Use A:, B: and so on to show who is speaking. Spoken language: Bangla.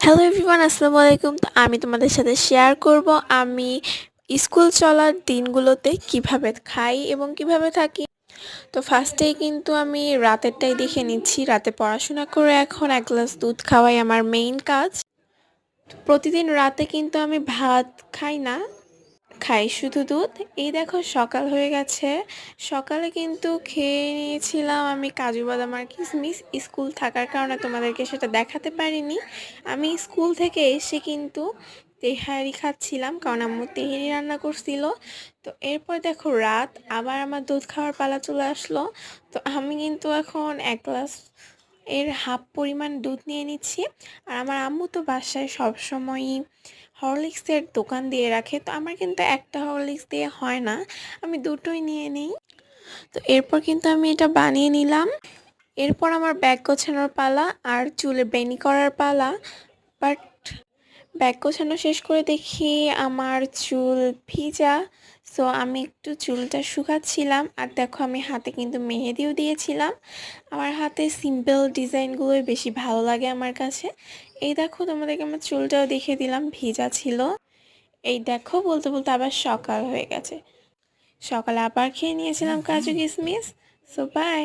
A: হ্যালো এভরিওয়ান, আসসালামু আলাইকুম। তো আমি তোমাদের সাথে শেয়ার করব আমি স্কুল চলার দিনগুলোতে কিভাবে খাই এবং কিভাবে থাকি। তো ফার্স্টেই কিন্তু আমি রাতেরটাই দেখে নিচ্ছি। রাতে পড়াশোনা করে এখন এক গ্লাস দুধ খাওয়াই আমার মেইন কাজ। প্রতিদিন রাতে কিন্তু আমি ভাত খাই না, খাই শুধু দুধ। এই দেখো সকাল হয়ে গেছে। সকালে কিন্তু খেয়ে নিয়েছিলাম আমি কাজু বাদাম আর কিশমিশ। স্কুল থাকার কারণে তোমাদেরকে সেটা দেখাতে পারিনি। আমি স্কুল থেকে এসে কিন্তু তেহারি খাচ্ছিলাম, কারণ আম্মু তেহারি রান্না করছিল। তো এরপর দেখো রাত আবার আমার দুধ খাওয়ার পালা চলে আসলো। তো আমি কিন্তু এখন এক গ্লাস এর হাফ পরিমাণ দুধ নিয়ে নিচ্ছি। আর আমার আম্মু তো বাসায় সবসময়ই হরলিক্সের দোকান দিয়ে রাখে, তো আমার কিন্তু একটা হরলিক্স দিয়ে হয় না, আমি দুটোই নিয়ে নিই। তো এরপর কিন্তু আমি এটা বানিয়ে নিলাম। এরপর আমার ব্যাগ গোছানোর পালা আর চুলে বেনি করার পালা। বাট ব্যাগ গোছানো শেষ করে দেখি আমার চুল ভিজা। সো আমি একটু চুলটা শুকাচ্ছিলাম। আর দেখো আমি হাতে কিন্তু মেহেদিও দিয়েছিলাম। আমার হাতে সিম্পল ডিজাইনগুলোই বেশি ভালো লাগে আমার কাছে। এই দেখো তোমাদেরকে আমার চুলটাও দেখিয়ে দিলাম, ভিজা ছিল। এই দেখো বলতে বলতে আবার সকাল হয়ে গেছে। সকালে আবার খেয়ে নিয়েছিলাম কাজু কিশমিশ। So by.